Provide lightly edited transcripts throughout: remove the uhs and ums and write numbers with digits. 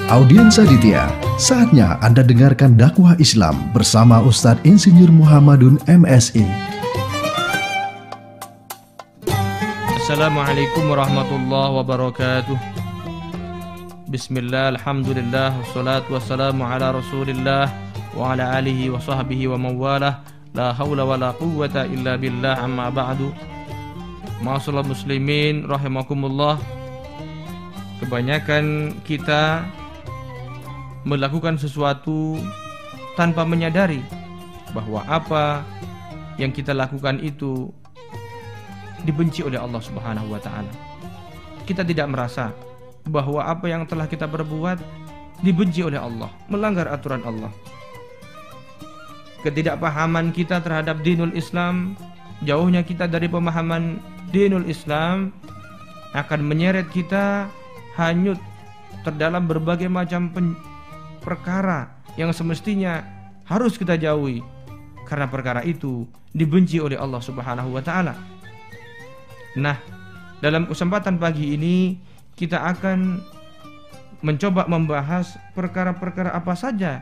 Audiens Aditya, saatnya Anda dengarkan dakwah Islam bersama Ustadz Insinyur Muhammadun MSI. Assalamualaikum warahmatullahi wabarakatuh. Bismillah, alhamdulillah, wassalatu wassalamu ala rasulillah wa ala alihi wa sahbihi wa mawalah. La hawla wa la quwwata illa billah, amma ba'du. Ma'asyiral muslimin rahimakumullah. Kebanyakan kita melakukan sesuatu tanpa menyadari bahwa apa yang kita lakukan itu dibenci oleh Allah Subhanahu wa taala. Kita tidak merasa bahwa apa yang telah kita perbuat dibenci oleh Allah, melanggar aturan Allah. Ketidakpahaman kita terhadap dinul Islam, jauhnya kita dari pemahaman dinul Islam akan menyeret kita hanyut terdalam berbagai macam perkara yang semestinya harus kita jauhi, karena perkara itu dibenci oleh Allah Subhanahu wa taala. Nah, dalam kesempatan pagi ini kita akan mencoba membahas perkara-perkara apa saja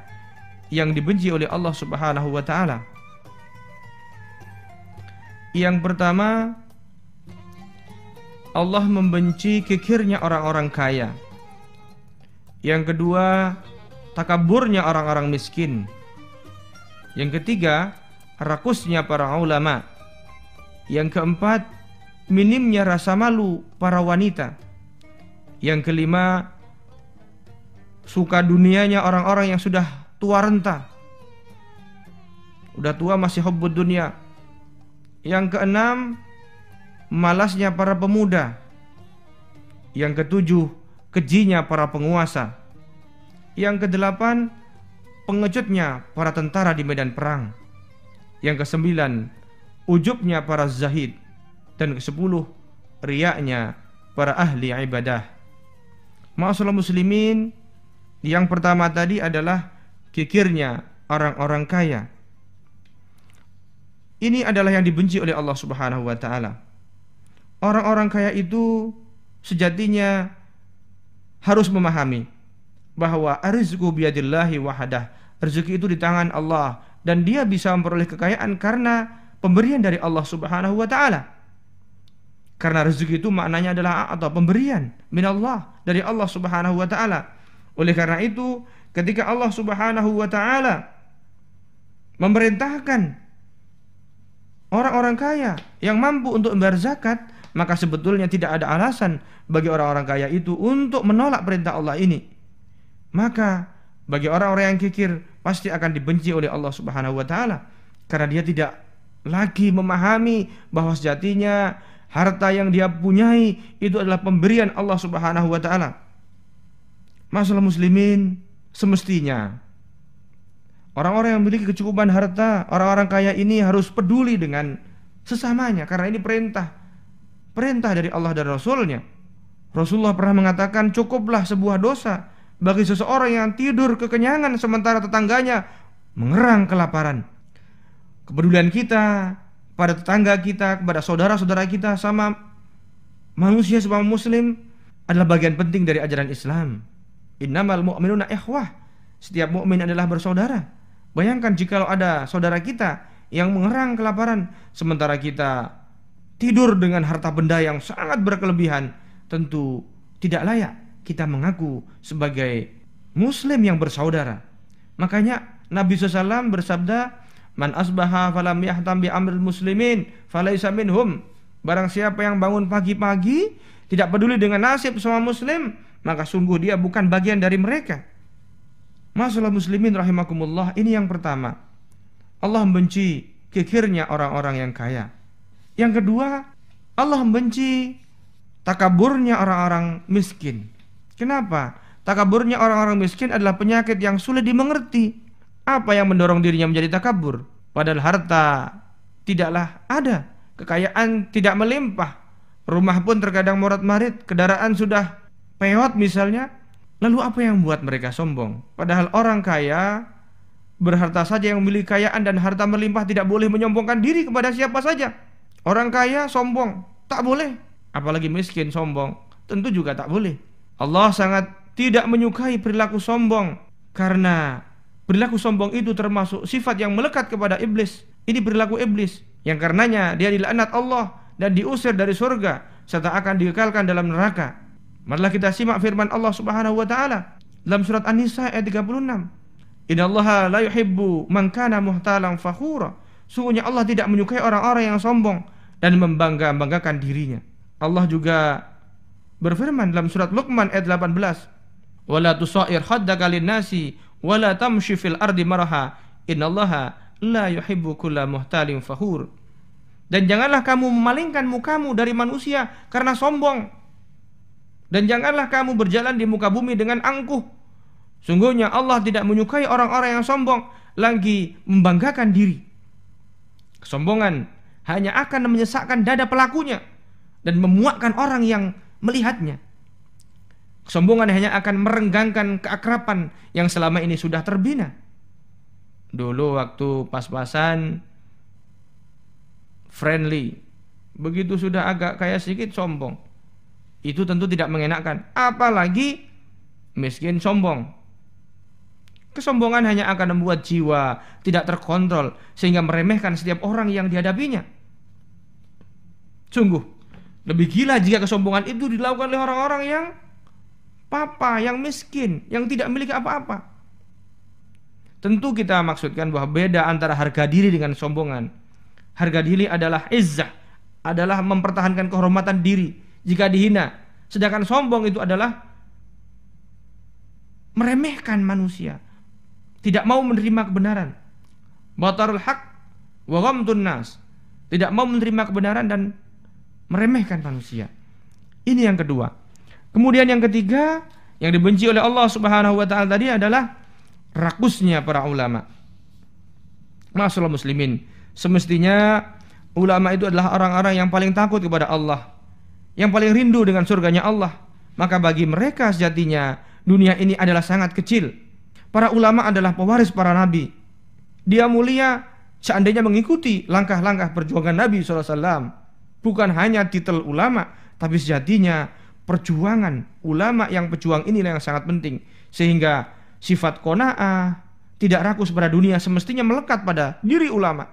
yang dibenci oleh Allah Subhanahu wa taala. Yang pertama, Allah membenci kikirnya orang-orang kaya. Yang kedua, takaburnya orang-orang miskin. Yang ketiga, rakusnya para ulama. Yang keempat, minimnya rasa malu para wanita. Yang kelima, suka dunianya orang-orang yang sudah tua renta. Udah tua masih hubbud dunia. Yang keenam, malasnya para pemuda. Yang ketujuh, kejinya para penguasa. Yang kedelapan, pengejutnya para tentara di medan perang. Yang kesembilan, ujubnya para zahid. Dan kesepuluh, riyaknya para ahli ibadah. Ma'asyiral muslimin, yang pertama tadi adalah kikirnya orang-orang kaya. Ini adalah yang dibenci oleh Allah Subhanahu wa taala. Orang-orang kaya itu sejatinya harus memahami bahwa rizqu biyadillahi wahadah. Rezeki itu di tangan Allah dan dia bisa memperoleh kekayaan karena pemberian dari Allah Subhanahu wa taala. Karena rezeki itu maknanya adalah atau pemberian minallah, dari Allah Subhanahu wa taala. Oleh karena itu, ketika Allah Subhanahu wa taala memerintahkan orang-orang kaya yang mampu untuk membayar zakat, maka sebetulnya tidak ada alasan bagi orang-orang kaya itu untuk menolak perintah Allah ini. Maka bagi orang-orang yang kikir pasti akan dibenci oleh Allah Subhanahu wa taala, karena dia tidak lagi memahami bahwa sejatinya harta yang dia punyai itu adalah pemberian Allah Subhanahu wa taala. Masalah muslimin, semestinya orang-orang yang memiliki kecukupan harta, orang-orang kaya ini harus peduli dengan sesamanya, karena ini perintah dari Allah dan Rasulnya. Rasulullah pernah mengatakan, cukuplah sebuah dosa bagi seseorang yang tidur kekenyangan sementara tetangganya mengerang kelaparan. Kepedulian kita pada tetangga kita, kepada saudara-saudara kita, sama manusia sama muslim adalah bagian penting dari ajaran Islam. Innamal mu'minuna ikhwah. Setiap mukmin adalah bersaudara. Bayangkan jika ada saudara kita yang mengerang kelaparan sementara kita tidur dengan harta benda yang sangat berkelebihan, tentu tidak layak kita mengaku sebagai muslim yang bersaudara. Makanya Nabi SAW bersabda, man asbaha falam yahtam bi amril muslimin falaisa minhum. Barang siapa yang bangun pagi-pagi tidak peduli dengan nasib sama muslim, maka sungguh dia bukan bagian dari mereka. Masalah muslimin rahimakumullah, ini yang pertama. Allah membenci kikirnya orang-orang yang kaya. Yang kedua, Allah membenci takaburnya orang-orang miskin. Kenapa? Takaburnya orang-orang miskin adalah penyakit yang sulit dimengerti. Apa yang mendorong dirinya menjadi takabur? Padahal harta tidaklah ada, kekayaan tidak melimpah, rumah pun terkadang morat-marit, kendaraan sudah peot misalnya. Lalu apa yang membuat mereka sombong? Padahal orang kaya berharta saja yang memiliki kekayaan dan harta melimpah tidak boleh menyombongkan diri kepada siapa saja. Orang kaya sombong tak boleh, apalagi miskin sombong tentu juga tak boleh. Allah sangat tidak menyukai perilaku sombong, karena perilaku sombong itu termasuk sifat yang melekat kepada iblis. Ini perilaku iblis yang karenanya dia dilaknat Allah dan diusir dari surga serta akan dikekalkan dalam neraka. Marilah kita simak firman Allah Subhanahu wa taala dalam surat An-Nisa ayat 36. Innallaha la yuhibbu man kana muhtalan fakhura. Sungguhnya Allah tidak menyukai orang-orang yang sombong dan membangga-banggakan dirinya. Allah juga berfirman dalam surat Luqman ayat 18. Wala tusair khaddaka lin-nasi wala tamshi fil ardi maraha innallaha la yuhibbu kulla muhtalin fakhur. Dan janganlah kamu memalingkan mukamu dari manusia karena sombong. Dan janganlah kamu berjalan di muka bumi dengan angkuh. Sungguhnya Allah tidak menyukai orang-orang yang sombong lagi membanggakan diri. Kesombongan hanya akan menyesakkan dada pelakunya dan memuakkan orang yang melihatnya. Kesombongan hanya akan merenggangkan keakraban yang selama ini sudah terbina. Dulu waktu pas-pasan friendly, begitu sudah agak kaya sedikit sombong. Itu tentu tidak mengenakan, apalagi miskin sombong. Kesombongan hanya akan membuat jiwa tidak terkontrol sehingga meremehkan setiap orang yang dihadapinya. Sungguh lebih gila jika kesombongan itu dilakukan oleh orang-orang yang yang miskin, yang tidak memiliki apa-apa. Tentu kita maksudkan bahwa beda antara harga diri dengan sombongan. Harga diri adalah izzah, adalah mempertahankan kehormatan diri jika dihina. Sedangkan sombong itu adalah meremehkan manusia, tidak mau menerima kebenaran. Batarul haq wa ghamtun nas, tidak mau menerima kebenaran dan meremehkan manusia. Ini yang kedua. Kemudian yang ketiga yang dibenci oleh Allah Subhanahu wa taala tadi adalah rakusnya para ulama. Masyaallah muslimin, semestinya ulama itu adalah orang-orang yang paling takut kepada Allah, yang paling rindu dengan surganya Allah. Maka bagi mereka sejatinya dunia ini adalah sangat kecil. Para ulama adalah pewaris para nabi. Dia mulia seandainya mengikuti langkah-langkah perjuangan Nabi SAW. Bukan hanya titel ulama, tapi sejatinya perjuangan ulama yang pejuang inilah yang sangat penting. Sehingga sifat qanaah, tidak rakus pada dunia semestinya melekat pada diri ulama.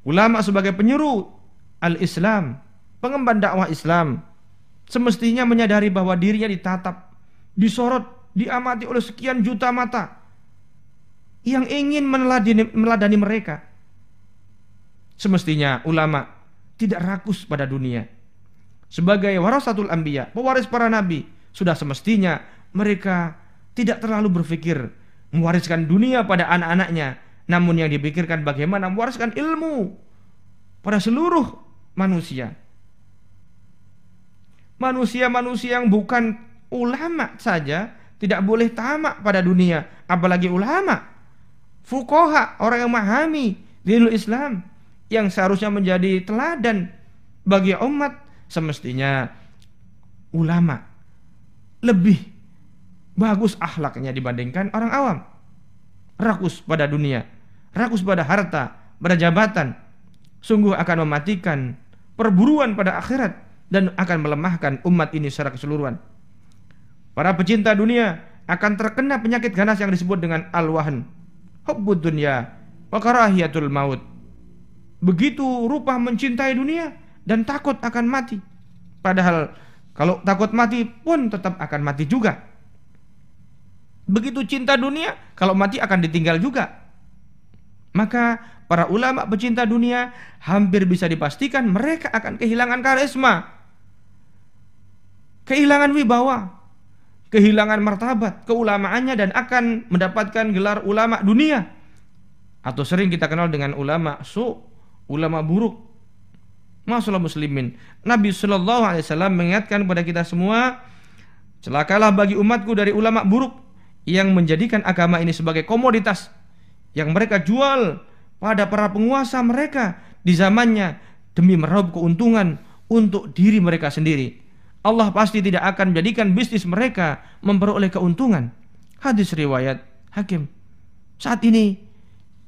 Ulama sebagai penyeru al-Islam, pengemban dakwah Islam, semestinya menyadari bahwa dirinya ditatap, disorot, diamati oleh sekian juta mata yang ingin meneladani mereka. Semestinya ulama tidak rakus pada dunia. Sebagai warasatul anbiya, pewaris para nabi, sudah semestinya mereka tidak terlalu berpikir mewariskan dunia pada anak-anaknya, namun yang dipikirkan bagaimana mewariskan ilmu pada seluruh manusia. Manusia-manusia yang bukan ulama saja tidak boleh tamak pada dunia, apalagi ulama, fuqaha, orang yang memahami dinul Islam, yang seharusnya menjadi teladan bagi umat. Semestinya ulama lebih bagus akhlaknya dibandingkan orang awam. Rakus pada dunia, rakus pada harta, pada jabatan, sungguh akan mematikan perburuan pada akhirat dan akan melemahkan umat ini secara keseluruhan. Para pecinta dunia akan terkena penyakit ganas yang disebut dengan al-wahn, hubbud dunya wa karahiyatul maut. Begitu rupa mencintai dunia dan takut akan mati. Padahal kalau takut mati pun tetap akan mati juga. Begitu cinta dunia, kalau mati akan ditinggal juga. Maka para ulama pecinta dunia hampir bisa dipastikan mereka akan kehilangan karisma, kehilangan wibawa, kehilangan martabat keulamaannya, dan akan mendapatkan gelar ulama dunia, atau sering kita kenal dengan ulama ulama buruk. Masyaallah muslimin, Nabi SAW mengingatkan kepada kita semua, celakalah bagi umatku dari ulama buruk yang menjadikan agama ini sebagai komoditas yang mereka jual pada para penguasa mereka di zamannya demi meraup keuntungan untuk diri mereka sendiri. Allah pasti tidak akan menjadikan bisnis mereka memperoleh keuntungan. Hadis riwayat Hakim. Saat ini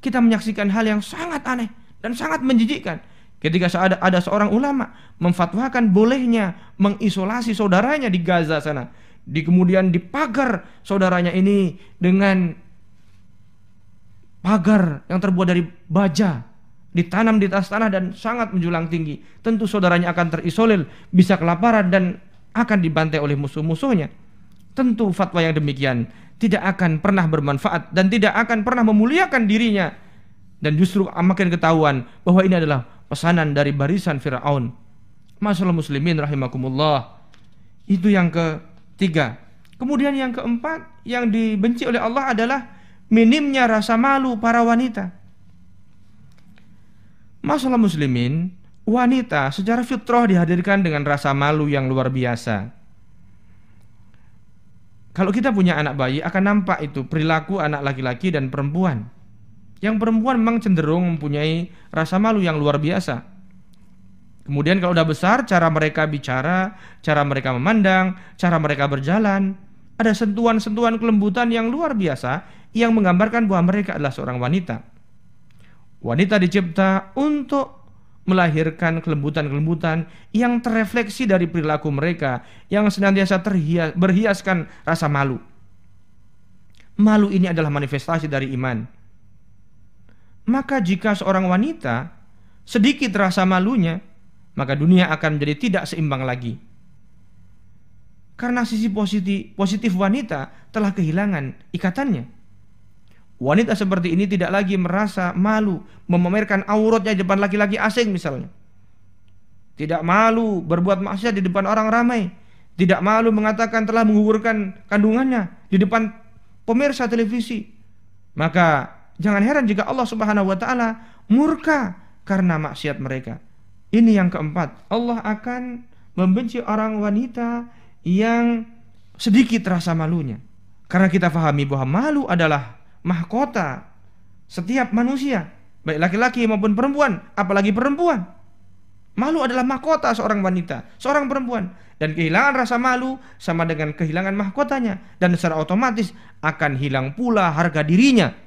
kita menyaksikan hal yang sangat aneh dan sangat menjijikkan ketika ada seorang ulama memfatwakan bolehnya mengisolasi saudaranya di Gaza sana kemudian dipagar saudaranya ini dengan pagar yang terbuat dari baja, ditanam di atas tanah dan sangat menjulang tinggi. Tentu saudaranya akan terisolir, bisa kelaparan dan akan dibantai oleh musuh-musuhnya. Tentu fatwa yang demikian tidak akan pernah bermanfaat dan tidak akan pernah memuliakan dirinya, dan justru makin ketahuan bahwa ini adalah pesanan dari barisan Fir'aun. Masyaallah muslimin rahimakumullah. Itu yang ketiga. Kemudian yang keempat yang dibenci oleh Allah adalah minimnya rasa malu para wanita. Masyaallah muslimin, wanita secara fitrah dihadirkan dengan rasa malu yang luar biasa. Kalau kita punya anak bayi akan nampak itu perilaku anak laki-laki dan perempuan. Yang perempuan memang cenderung mempunyai rasa malu yang luar biasa. Kemudian kalau udah besar, cara mereka bicara, cara mereka memandang, cara mereka berjalan, ada sentuhan-sentuhan kelembutan yang luar biasa yang menggambarkan bahwa mereka adalah seorang wanita. Wanita dicipta untuk melahirkan kelembutan-kelembutan yang terrefleksi dari perilaku mereka yang senantiasa berhiaskan rasa malu. Malu ini adalah manifestasi dari iman. Maka jika seorang wanita sedikit rasa malunya, maka dunia akan menjadi tidak seimbang lagi. Karena sisi positif wanita telah kehilangan ikatannya. Wanita seperti ini tidak lagi merasa malu memamerkan auratnya di depan laki-laki asing misalnya. Tidak malu berbuat maksiat di depan orang ramai. Tidak malu mengatakan telah menggugurkan kandungannya di depan pemirsa televisi. Maka jangan heran jika Allah Subhanahu wa taala murka karena maksiat mereka. Ini yang keempat. Allah akan membenci orang wanita yang sedikit rasa malunya. Karena kita pahami bahwa malu adalah mahkota setiap manusia, baik laki-laki maupun perempuan, apalagi perempuan. Malu adalah mahkota seorang wanita, seorang perempuan, dan kehilangan rasa malu sama dengan kehilangan mahkotanya, dan secara otomatis akan hilang pula harga dirinya.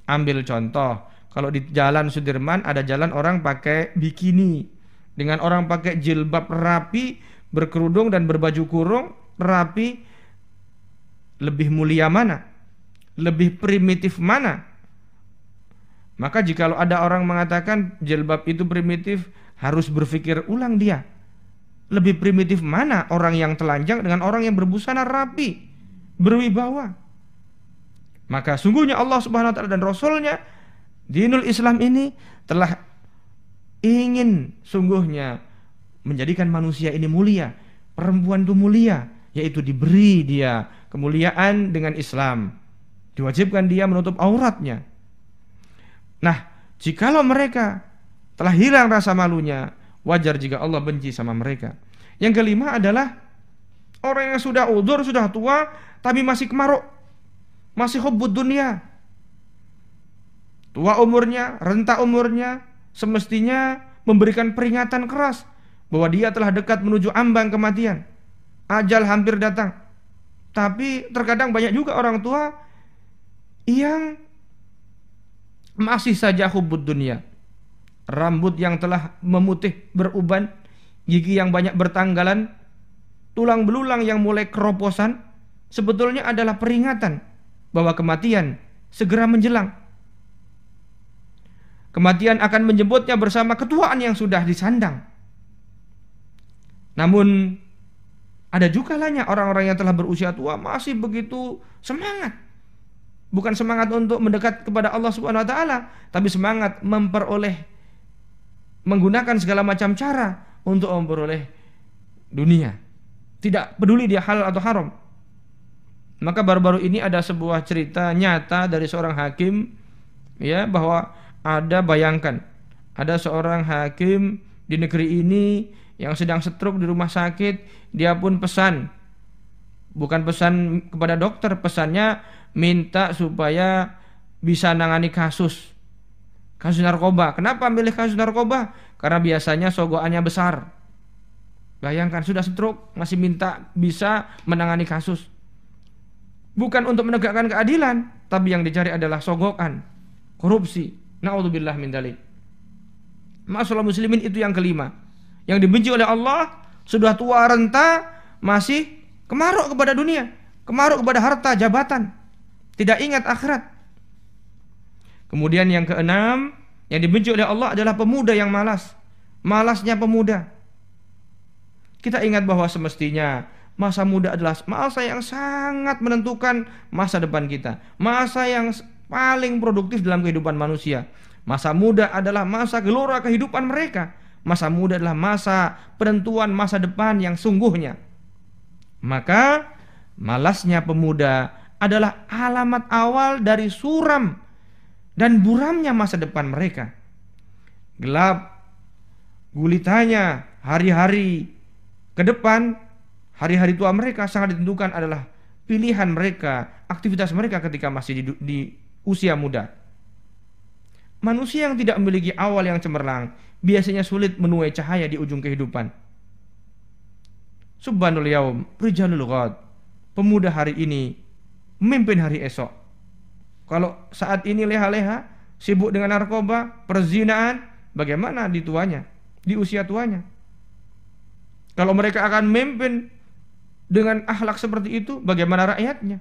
Ambil contoh, kalau di Jalan Sudirman ada jalan orang pakai bikini dengan orang pakai jilbab rapi, berkerudung dan berbaju kurung rapi, lebih mulia mana? Lebih primitif mana? Maka jikalau ada orang mengatakan jilbab itu primitif, harus berpikir ulang dia. Lebih primitif mana orang yang telanjang dengan orang yang berbusana rapi, berwibawa? Maka sungguhnya Allah Subhanahu wa taala dan Rasulnya, dinul Islam ini telah ingin sungguhnya menjadikan manusia ini mulia. Perempuan itu mulia, yaitu diberi dia kemuliaan dengan Islam. Diwajibkan dia menutup auratnya. Nah, jikalau mereka telah hilang rasa malunya, wajar jika Allah benci sama mereka. Yang kelima adalah orang yang sudah udzur, sudah tua, tapi masih kemaruk, masih hubbud dunia. Tua umurnya, renta umurnya, semestinya memberikan peringatan keras bahwa dia telah dekat menuju ambang kematian. Ajal hampir datang. Tapi terkadang banyak juga orang tua yang masih saja hubbud dunia. Rambut yang telah memutih beruban, gigi yang banyak bertanggalan, tulang belulang yang mulai keroposan, sebetulnya adalah peringatan bahwa kematian segera menjelang. Kematian akan menjemputnya bersama ketuaan yang sudah disandang. Namun ada juga lahnya orang-orang yang telah berusia tua masih begitu semangat. Bukan semangat untuk mendekat kepada Allah Subhanahu wa taala, tapi semangat menggunakan segala macam cara untuk memperoleh dunia. Tidak peduli dia halal atau haram. Maka baru-baru ini ada sebuah cerita nyata dari seorang hakim, ya, bahwa bayangkan ada seorang hakim di negeri ini yang sedang stroke di rumah sakit, dia pun pesan, bukan pesan kepada dokter, pesannya minta supaya bisa nangani kasus narkoba. Kenapa milih kasus narkoba? Karena biasanya sogokannya besar. Bayangkan sudah stroke masih minta bisa menangani kasus. Bukan untuk menegakkan keadilan, tapi yang dicari adalah sogokan, korupsi. Na'udzubillah min dzalik. Masalah muslimin itu yang kelima. Yang dibenci oleh Allah, sudah tua renta masih kemaruk kepada dunia, kemaruk kepada harta, jabatan, tidak ingat akhirat. Kemudian yang keenam, yang dibenci oleh Allah adalah pemuda yang malas. Malasnya pemuda. Kita ingat bahwa semestinya masa muda adalah masa yang sangat menentukan masa depan kita, masa yang paling produktif dalam kehidupan manusia. Masa muda adalah masa gelora kehidupan mereka. Masa muda adalah masa penentuan masa depan yang sungguhnya. Maka malasnya pemuda adalah alamat awal dari suram dan buramnya masa depan mereka. Gelap gulitanya hari-hari ke depan, hari-hari tua mereka sangat ditentukan adalah pilihan mereka, aktivitas mereka ketika masih di usia muda. Manusia yang tidak memiliki awal yang cemerlang biasanya sulit menuai cahaya di ujung kehidupan. Subhanul yaum rijalul ghad. Pemuda hari ini memimpin hari esok. Kalau saat ini leha-leha, sibuk dengan narkoba, perzinaan, bagaimana di tuanya, di usia tuanya? Kalau mereka akan memimpin dengan akhlak seperti itu, bagaimana rakyatnya?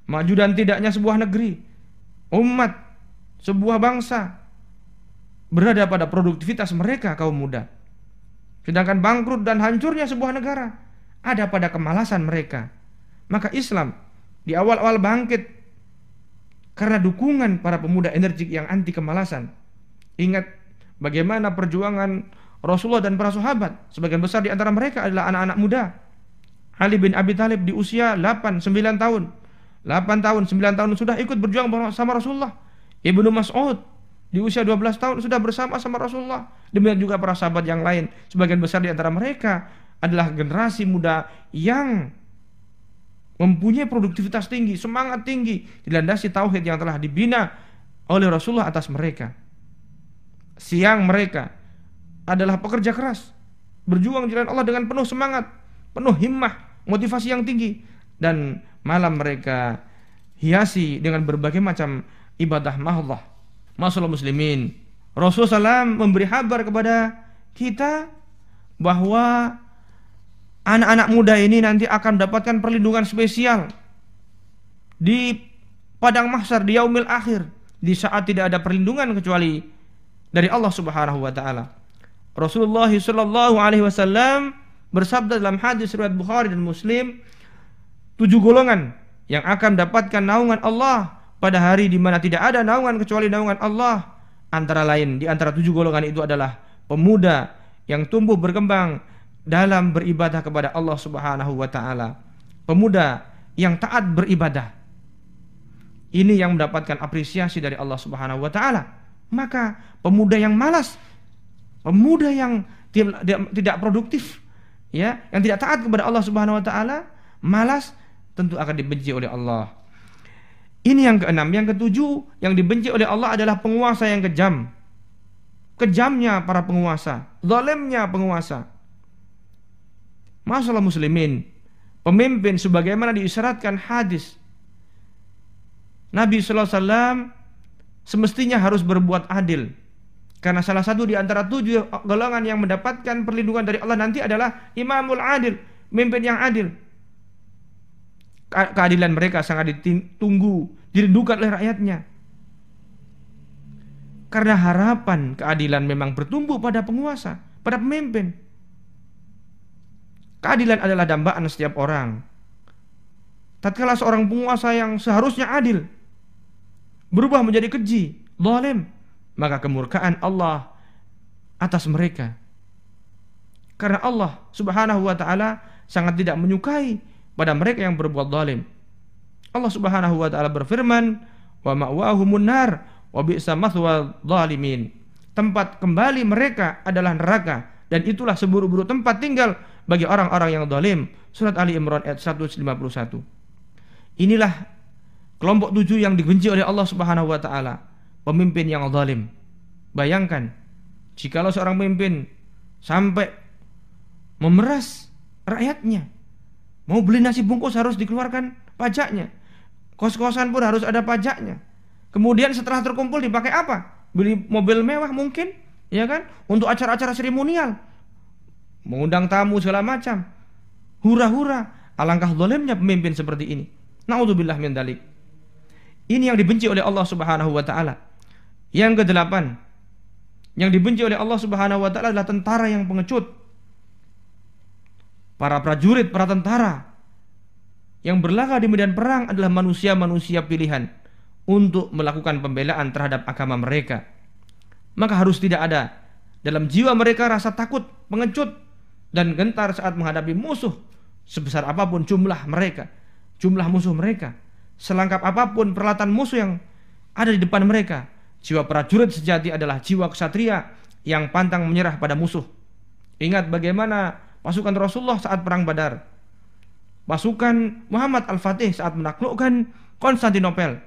Maju dan tidaknya sebuah negeri, umat, sebuah bangsa berada pada produktivitas mereka kaum muda. Sedangkan bangkrut dan hancurnya sebuah negara ada pada kemalasan mereka. Maka Islam di awal-awal bangkit karena dukungan para pemuda energik yang anti kemalasan. Ingat bagaimana perjuangan Rasulullah dan para sahabat. Sebagian besar di antara mereka adalah anak-anak muda. Ali bin Abi Thalib di usia 8-9 tahun. 8 tahun, 9 tahun sudah ikut berjuang bersama Rasulullah. Ibnu Mas'ud di usia 12 tahun sudah bersama sama Rasulullah. Demikian juga para sahabat yang lain. Sebagian besar di antara mereka adalah generasi muda yang mempunyai produktivitas tinggi, semangat tinggi, dilandasi tauhid yang telah dibina oleh Rasulullah atas mereka. Siang mereka adalah pekerja keras, berjuang di jalan Allah dengan penuh semangat, penuh himmah, motivasi yang tinggi. Dan malam mereka hiasi dengan berbagai macam ibadah mahdah. Masalah muslimin, Rasulullah SAW memberi kabar kepada kita bahwa anak-anak muda ini nanti akan mendapatkan perlindungan spesial di padang mahsyar, di yaumil akhir, di saat tidak ada perlindungan kecuali dari Allah Subhanahu wa taala. Rasulullah sallallahu alaihi wasallam bersabda dalam hadis riwayat Bukhari dan Muslim, 7 golongan yang akan mendapatkan naungan Allah pada hari di mana tidak ada naungan kecuali naungan Allah. Antara lain di antara 7 golongan itu adalah pemuda yang tumbuh berkembang dalam beribadah kepada Allah Subhanahu wa taala. Pemuda yang taat beribadah. Ini yang mendapatkan apresiasi dari Allah Subhanahu wa taala. Maka pemuda yang malas, pemuda yang tidak produktif, ya, yang tidak taat kepada Allah Subhanahu wa taala, malas, tentu akan dibenci oleh Allah. Ini yang keenam. Yang ketujuh, yang dibenci oleh Allah adalah penguasa yang kejam. Kejamnya para penguasa, zalimnya penguasa. Masalah muslimin, pemimpin sebagaimana diisyaratkan hadis Nabi sallallahu alaihi wasallam semestinya harus berbuat adil. Karena salah satu di antara 7 golongan yang mendapatkan perlindungan dari Allah nanti adalah imamul adil, pemimpin yang adil. Keadilan mereka sangat ditunggu, dirindukan oleh rakyatnya. Karena harapan keadilan memang bertumbuh pada penguasa, pada pemimpin. Keadilan adalah dambaan setiap orang. Tatkala seorang penguasa yang seharusnya adil berubah menjadi keji, zalim, maka kemurkaan Allah atas mereka. Karena Allah Subhanahu wa taala sangat tidak menyukai pada mereka yang berbuat zalim. Allah Subhanahu wa taala berfirman, "Wa ma'wahumun nar wa bi'sa mathwal zalimin." Tempat kembali mereka adalah neraka dan itulah seburuk-buruk tempat tinggal bagi orang-orang yang zalim. Surat Ali Imran ayat 151. Inilah kelompok 7 yang dibenci oleh Allah Subhanahu wa taala, pemimpin yang zalim. Bayangkan jikalau seorang pemimpin sampai memeras rakyatnya. Mau beli nasi bungkus harus dikeluarkan pajaknya. Kos-kosan pun harus ada pajaknya. Kemudian setelah terkumpul dipakai apa? Beli mobil mewah mungkin, ya kan? Untuk acara-acara seremonial. Mengundang tamu segala macam. hura-hura. Alangkah zalimnya pemimpin seperti ini. Na'udzubillah min dzalik. Ini yang dibenci oleh Allah Subhanahu wa taala. Yang kedelapan, yang dibenci oleh Allah Subhanahu wa taala adalah tentara yang pengecut. Para prajurit, para tentara yang berlaga di medan perang adalah manusia-manusia pilihan untuk melakukan pembelaan terhadap agama mereka. Maka harus tidak ada dalam jiwa mereka rasa takut, pengecut, dan gentar saat menghadapi musuh sebesar apapun jumlah mereka, jumlah musuh mereka, selengkap apapun peralatan musuh yang ada di depan mereka. Jiwa prajurit sejati adalah jiwa ksatria yang pantang menyerah pada musuh. Ingat bagaimana pasukan Rasulullah saat perang Badar, pasukan Muhammad Al-Fatih saat menaklukkan Konstantinopel,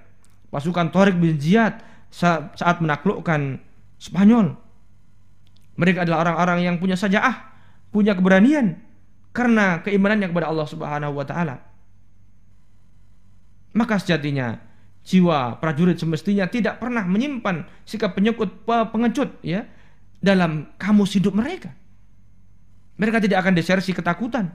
pasukan Tariq bin Ziyad saat menaklukkan Spanyol. Mereka adalah orang-orang yang punya syaja'ah, punya keberanian karena keimanannya kepada Allah Subhanahu wa taala. Maka sejatinya jiwa prajurit semestinya tidak pernah menyimpan sikap pengecut ya dalam kamus hidup mereka. Mereka tidak akan desersi ketakutan.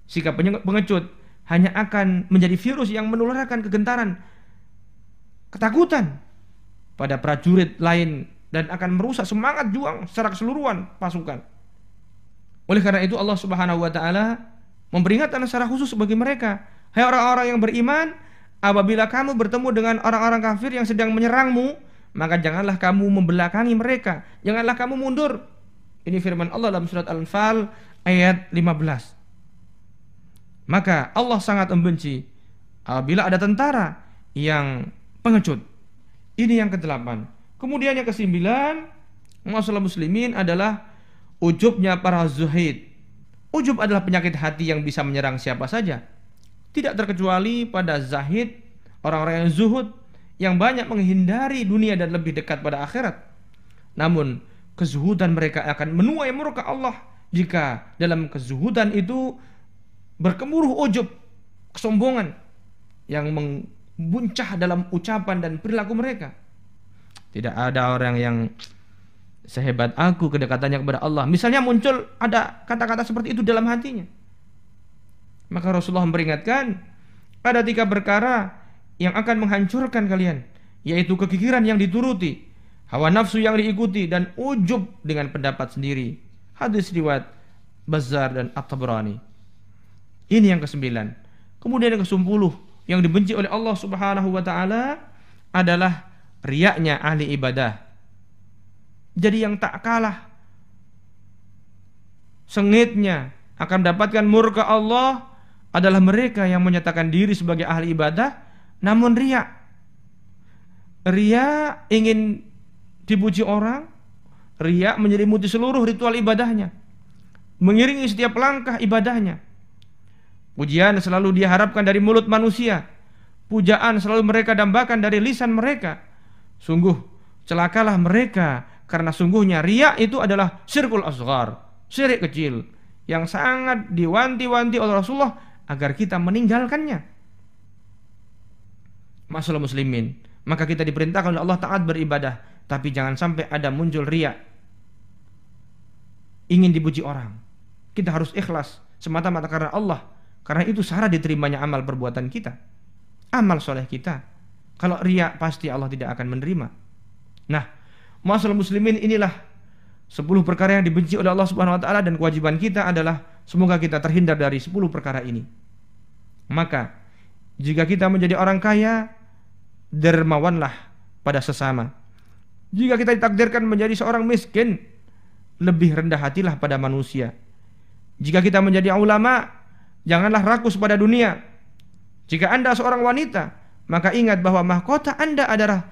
Sikap pengecut hanya akan menjadi virus yang menularkan kegentaran, ketakutan pada prajurit lain dan akan merusak semangat juang secara keseluruhan pasukan. Oleh karena itu Allah Subhanahu wa taala memperingatkan secara khusus bagi mereka, hai orang-orang yang beriman, apabila kamu bertemu dengan orang-orang kafir yang sedang menyerangmu, maka janganlah kamu membelakangi mereka, janganlah kamu mundur. Ini firman Allah dalam surat Al-Anfal ayat 15. Maka Allah sangat membenci apabila ada tentara yang pengecut. Ini yang ke-8. Kemudian yang ke-9, masalah muslimin adalah ujubnya para zuhid. Ujub adalah penyakit hati yang bisa menyerang siapa saja. Tidak terkecuali pada zahid, orang-orang yang zuhud, yang banyak menghindari dunia dan lebih dekat pada akhirat. Namun kezuhudan mereka akan menuai murka Allah jika dalam kezuhudan itu berkemuruh ujub, kesombongan yang membuncah dalam ucapan dan perilaku mereka. Tidak ada orang yang sehebat aku kedekatannya kepada Allah, misalnya muncul ada kata-kata seperti itu dalam hatinya. Maka Rasulullah memperingatkan, ada 3 perkara yang akan menghancurkan kalian, yaitu kekikiran yang dituruti, hawa nafsu yang diikuti, dan ujub dengan pendapat sendiri. Hadis riwayat Bazzar dan At-Tabrani. Ini yang ke-9. Kemudian yang ke-10 yang dibenci oleh Allah Subhanahu wa taala adalah riyaknya ahli ibadah. Jadi yang tak kalah sengitnya akan mendapatkan murka Allah adalah mereka yang menyatakan diri sebagai ahli ibadah namun riya. Riya ingin dipuji orang, riya menyelimuti seluruh ritual ibadahnya, mengiringi setiap langkah ibadahnya. Pujian selalu diharapkan dari mulut manusia, pujaan selalu mereka dambakan dari lisan mereka. Sungguh celakalah mereka, karena sungguhnya riya itu adalah syirkul asghar, syirik kecil yang sangat diwanti-wanti oleh Rasulullah agar kita meninggalkannya. Masalah muslimin, maka kita diperintahkan oleh Allah taat beribadah, tapi jangan sampai ada muncul riya, ingin dipuji orang. Kita harus ikhlas semata-mata karena Allah, karena itu syarat diterimanya amal perbuatan kita, amal soleh kita. Kalau riya pasti Allah tidak akan menerima. Nah, masalah muslimin, inilah 10 perkara yang dibenci oleh Allah Subhanahu wa taala, dan kewajiban kita adalah semoga kita terhindar dari 10 perkara ini. Maka jika kita menjadi orang kaya, dermawanlah pada sesama. Jika kita ditakdirkan menjadi seorang miskin, lebih rendah hatilah pada manusia. Jika kita menjadi ulama, janganlah rakus pada dunia. Jika Anda seorang wanita, maka ingat bahwa mahkota Anda adalah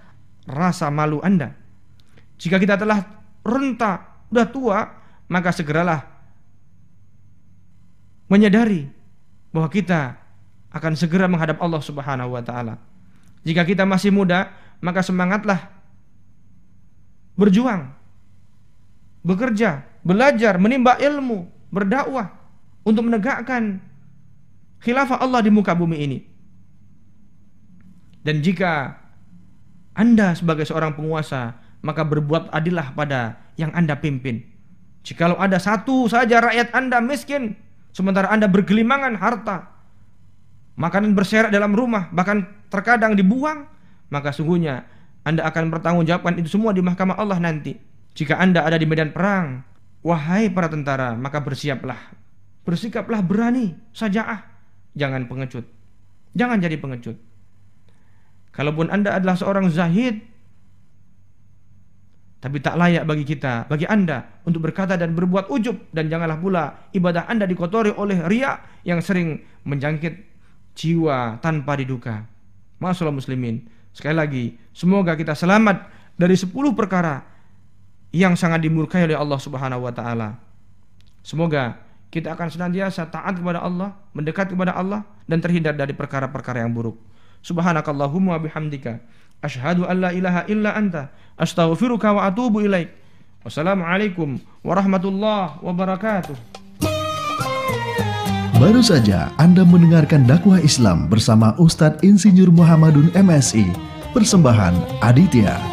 rasa malu Anda. Jika kita telah renta, sudah tua, maka segeralah menyadari bahwa kita akan segera menghadap Allah Subhanahu wa taala. Jika kita masih muda, maka semangatlah berjuang, bekerja, belajar, menimba ilmu, berdakwah untuk menegakkan khilafah Allah di muka bumi ini. Dan jika Anda sebagai seorang penguasa, maka berbuat adillah pada yang Anda pimpin. Jikalau ada satu saja rakyat Anda miskin, sementara Anda bergelimangan harta, makanan berserak dalam rumah, bahkan terkadang dibuang, maka sungguhnya Anda akan bertanggungjawabkan itu semua di mahkamah Allah nanti. Jika Anda ada di medan perang, wahai para tentara, maka bersikaplah berani, sajaah, jangan pengecut, jangan jadi pengecut. Kalaupun Anda adalah seorang zahid, tapi tak layak bagi kita, bagi Anda untuk berkata dan berbuat ujub, dan janganlah pula ibadah Anda dikotori oleh riya yang sering menjangkit jiwa tanpa diduga. Ma'asyiral muslimin, sekali lagi semoga kita selamat dari 10 perkara yang sangat dimurkai oleh Allah Subhanahu wa taala. Semoga kita akan senantiasa taat kepada Allah, mendekat kepada Allah, dan terhindar dari perkara-perkara yang buruk. Subhanakallahumma bihamdika asyhadu an la ilaha illa anta astaghfiruka wa atubu ilaik. Wassalamualaikum warahmatullahi wabarakatuh. Baru saja Anda mendengarkan dakwah Islam bersama Ustadz Insinyur Muhammadun MSI, persembahan Aditya.